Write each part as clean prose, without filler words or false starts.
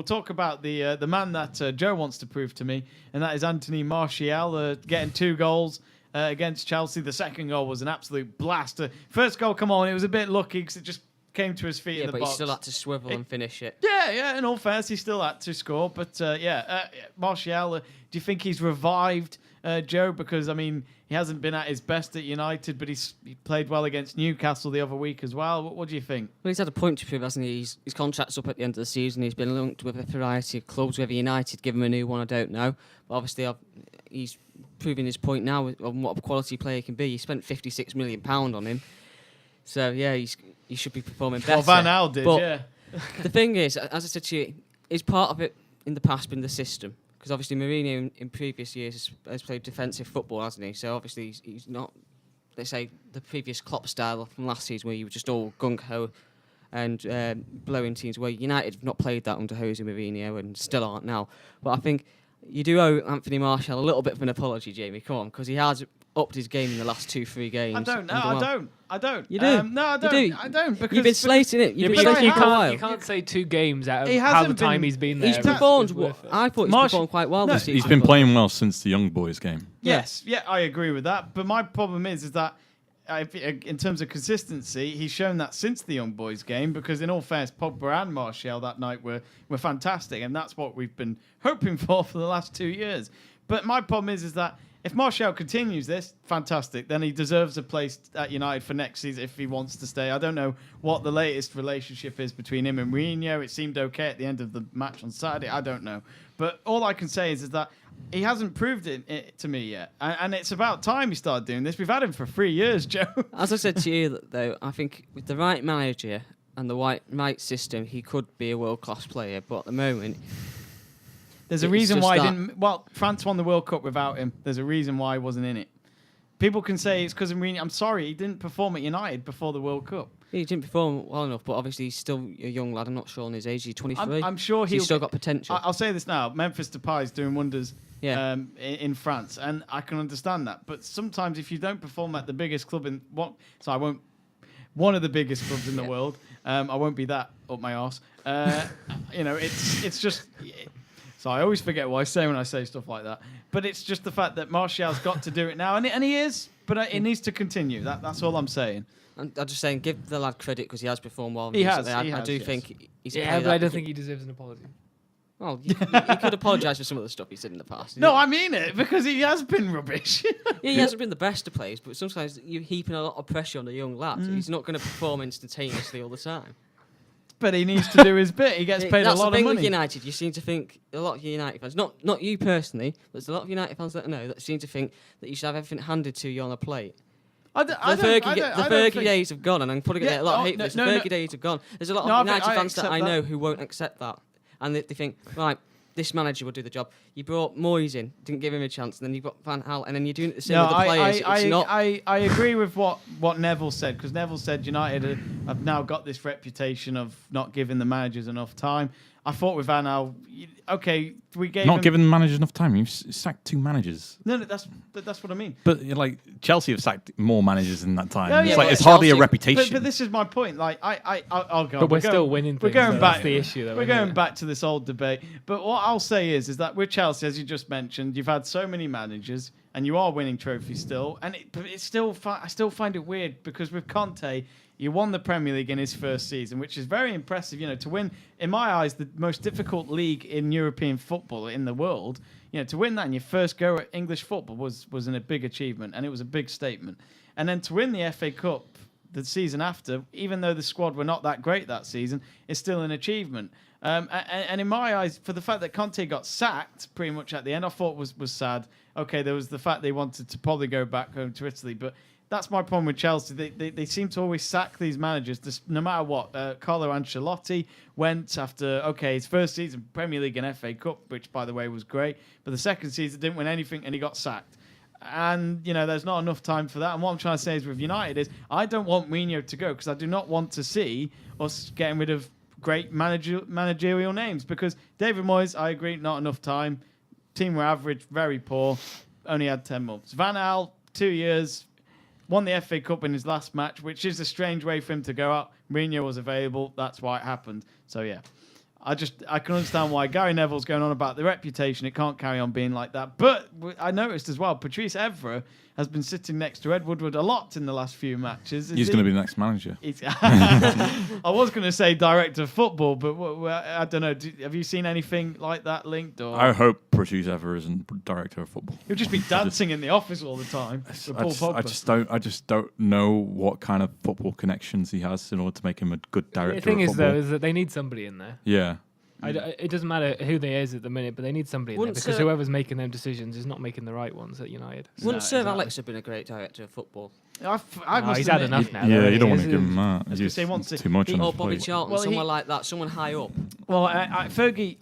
We'll talk about the man that Joe wants to prove to me, and that is Anthony Martial getting 2 goals against Chelsea. The second goal was an absolute blast. First goal, come on, it was a bit lucky because it just came to his feet in the box. Yeah, but he still had to swivel and finish it. Yeah, in all fairness, he still had to score. But Martial, do you think he's revived, Joe? Because, I mean, he hasn't been at his best at United, but he played well against Newcastle the other week as well. What do you think? Well, he's had a point to prove, hasn't he? His contract's up at the end of the season. He's been linked with a variety of clubs. Whether United give him a new one, I don't know. But obviously, he's proving his point now on what a quality player he can be. He spent £56 million on him. So, yeah, he should be performing better. Well, Van Gaal did, but yeah. The thing is, as I said to you, is part of it in the past been the system? Because obviously Mourinho in previous years has played defensive football, hasn't he? So obviously he's not, let's say, the previous Klopp style from last season where you were just all gung-ho and blowing teams, where United have not played that under Jose Mourinho and still aren't now. But I think you do owe Anthony Martial a little bit of an apology, Jamie, come on, because he has upped his game in the last 2-3 games. I don't. You do? No, I don't. You do. I don't. Because you've been slating it. You've been slating it for a while. You can't say 2 games out of how the time he's been there. He's performed. I thought he's performed quite well this season. He's been playing well since the Young Boys game. Yes, I agree with that. But my problem is that in terms of consistency, he's shown that since the Young Boys game, because in all fairness, Pogba and Martial that night were fantastic, and that's what we've been hoping for the last 2 years. But my problem is that if Martial continues this, fantastic. Then he deserves a place at United for next season if he wants to stay. I don't know what the latest relationship is between him and Mourinho. It seemed okay at the end of the match on Saturday. I don't know. But all I can say is that he hasn't proved it to me yet. And it's about time he started doing this. We've had him for 3 years, Joe. As I said to you, though, I think with the right manager and the right system, he could be a world-class player. But at the moment... There's a reason why he didn't... Well, France won the World Cup without him. There's a reason why he wasn't in it. People can say it's because of Mourinho. I'm sorry, he didn't perform at United before the World Cup. He didn't perform well enough, but obviously he's still a young lad. I'm not sure on his age. He's 23. I'm sure he's still got potential. I'll say this now. Memphis Depay is doing wonders in France, and I can understand that. But sometimes if you don't perform at the biggest club one of the biggest clubs in the world, I won't be that up my arse. It's just... So I always forget what I say when I say stuff like that. But it's just the fact that Martial's got to do it now. And he is, but it needs to continue. That's all I'm saying. I'm just saying, give the lad credit because he has performed well. He has. I do think he's... Yeah, but I don't think he deserves an apology. Well, he could apologise for some of the stuff he said in the past. No, I mean it, because he has been rubbish. He hasn't been the best of players, but sometimes you're heaping a lot of pressure on the young lad. He's not going to perform instantaneously all the time. But he needs to do his bit. He gets paid a lot of money. That's the thing with United. You seem to think, a lot of United fans, not you personally, but there's a lot of United fans that I know that seem to think that you should have everything handed to you on a plate. The Fergie days have gone, and I'm putting a lot of hate for this. The Fergie days have gone. There's a lot of United fans that I know who won't accept that. And they think, right, this manager will do the job. You brought Moyes in, didn't give him a chance, and then you've got Van Gaal, and then you're doing it the same with the players. I agree with what Neville said, because Neville said United have now got this reputation of not giving the managers enough time. I thought with Van Gaal, okay, we gave not giving the managers enough time. You've sacked 2 managers. No, that's what I mean. But Chelsea have sacked more managers in that time. Yeah, it's hardly a reputation. But this is my point. I'll go. But we're still winning things. We're going back. That's the issue, though. We're going back to this old debate. But what I'll say is that with Chelsea, as you just mentioned, you've had so many managers, and you are winning trophies still. And I still find it weird because with Conte, you won the Premier League in his first season, which is very impressive. To win, in my eyes, the most difficult league in European football in the world. To win that in your first go at English football was a big achievement, and it was a big statement. And then to win the FA Cup the season after, even though the squad were not that great that season, is still an achievement. And in my eyes, for the fact that Conte got sacked pretty much at the end, I thought was sad. Okay, there was the fact they wanted to probably go back home to Italy, but that's my problem with Chelsea. They seem to always sack these managers, no matter what. Carlo Ancelotti went after, his first season, Premier League and FA Cup, which, by the way, was great. But the second season didn't win anything, and he got sacked. And, there's not enough time for that. And what I'm trying to say is with United is I don't want Mourinho to go because I do not want to see us getting rid of great managerial names. Because David Moyes, I agree, not enough time. Team were average, very poor, only had 10 months. Van Gaal, 2 years, won the FA Cup in his last match, which is a strange way for him to go out. Mourinho was available. That's why it happened. So, yeah. I can understand why Gary Neville's going on about the reputation. It can't carry on being like that. But I noticed as well, Patrice Evra has been sitting next to Ed Woodward a lot in the last few matches. He's going to be the next manager. I was going to say director of football, but I don't know. Have you seen anything like that linked? Or I hope Patrice Evra isn't director of football. He'll just be dancing in the office all the time. I just don't know what kind of football connections he has in order to make him a good director. The thing of is, football. though, is that they need somebody in there. Yeah. It doesn't matter who they is at the minute, but they need somebody in there because whoever's making them decisions is not making the right ones at United. Wouldn't Sir Alex have been a great director of football? He's had enough now. Yeah, you don't want to give him that. He's too much. Or Bobby Charlton, someone like that, someone high up. Well, I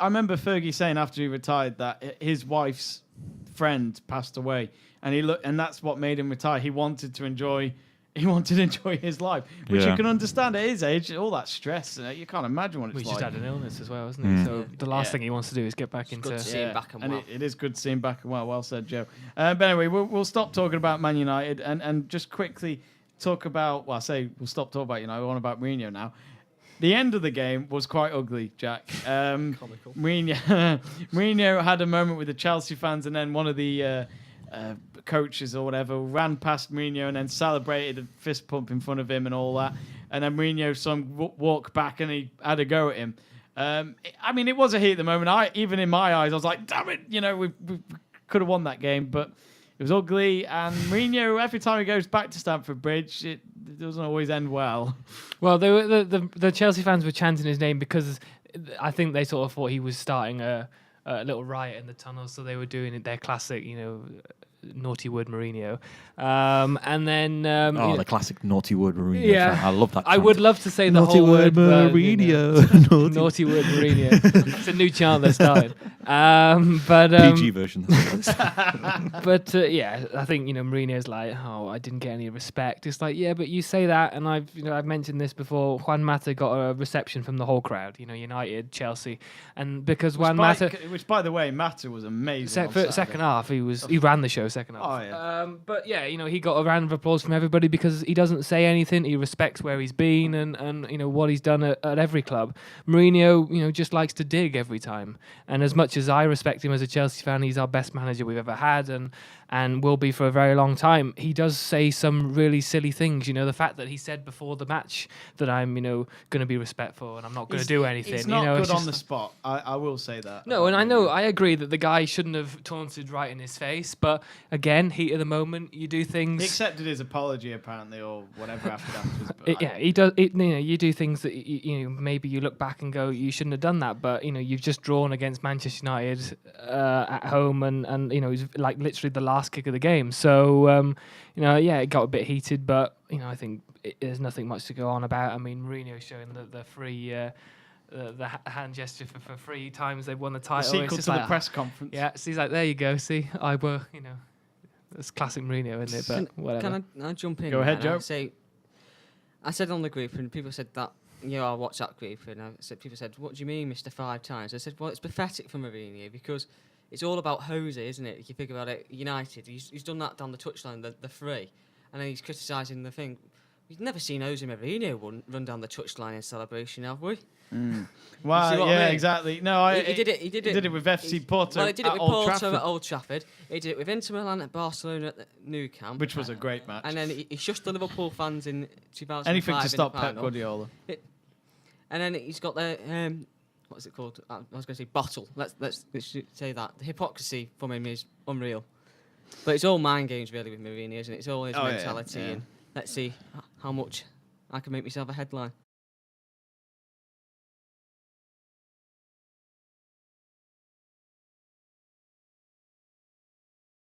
remember Fergie saying after he retired that his wife's friend passed away, and that's what made him retire. He wanted to enjoy his life, which you can understand at his age. All that stress, you can't imagine what it's like. He's just had an illness as well, hasn't he? So the last thing he wants to do is get back into. Good to see him back and well. It is good to see him back and well. Well said, Joe. But anyway, we'll stop talking about Man United and just quickly talk about. Well, I say we'll stop talking about United. We're on about Mourinho now. The end of the game was quite ugly, Jack. Comical. Mourinho had a moment with the Chelsea fans, and then one of the coaches or whatever ran past Mourinho and then celebrated a fist pump in front of him and all that. And then Mourinho saw him walk back and he had a go at him. It was a heat at the moment. Even in my eyes, I was like, damn it, we could have won that game, but it was ugly. And Mourinho, every time he goes back to Stamford Bridge, it doesn't always end well. Well, the Chelsea fans were chanting his name because I think they sort of thought he was starting a little riot in the tunnel, so they were doing their classic, naughty word Mourinho, and then the classic naughty word Mourinho. Yeah, I love that. I would love to say the whole word Mourinho. naughty word Mourinho. It's a new chant they're starting. PG version. But I think Mourinho's like, I didn't get any respect. It's like, yeah, but you say that, and I've mentioned this before. Juan Mata got a reception from the whole crowd. United, Chelsea, and because which by the way, Mata was amazing. Second half, he ran the show. Second half. Oh yeah. But yeah, he got a round of applause from everybody because he doesn't say anything. He respects where he's been and what he's done at every club. Mourinho, just likes to dig every time. And as much as I respect him as a Chelsea fan, he's our best manager we've ever had and will be for a very long time. He does say some really silly things. The fact that he said before the match that I'm, going to be respectful and I'm not going to do anything. It's not good on the spot. I will say that. No, and I agree that the guy shouldn't have taunted right in his face. But again, heat of the moment, you do things. He accepted his apology apparently, or whatever afterwards. He does. You do things that maybe you look back and go, you shouldn't have done that. But you've just drawn against Manchester United at home, and it was like literally the last kick of the game. So it got a bit heated, but I think there's nothing much to go on about. I mean, Mourinho showing the free. The hand gesture for 3 times they've won the title. The sequel to the press conference. Yeah, so he's like, there you go. See, that's classic Mourinho, isn't it? But whatever. Can I jump in? Go ahead, Joe. I said on the group, and people said that, our WhatsApp group, and people said, what do you mean, Mr. 5 times? I said, well, it's pathetic for Mourinho because it's all about Jose, isn't it? If you think about it, United, he's done that down the touchline, the free, and then he's criticising the thing. We've never seen Jose Mourinho run down the touchline in celebration, have we? Well, yeah, exactly. No, he did it. He did it with FC Porto. Well, he did it with Old Porto Trafford. at Old Trafford. He did it with Inter Milan at Barcelona at the Nou Camp, which was a great match. And then he shushed the Liverpool fans in 2005. Anything to stop in the Pep final. Guardiola. And then he's got the what's it called? I was going to say bottle. Let's say that the hypocrisy from him is unreal. But it's all mind games really with Mourinho, isn't it? It's all his mentality, and let's see how much I can make myself a headline.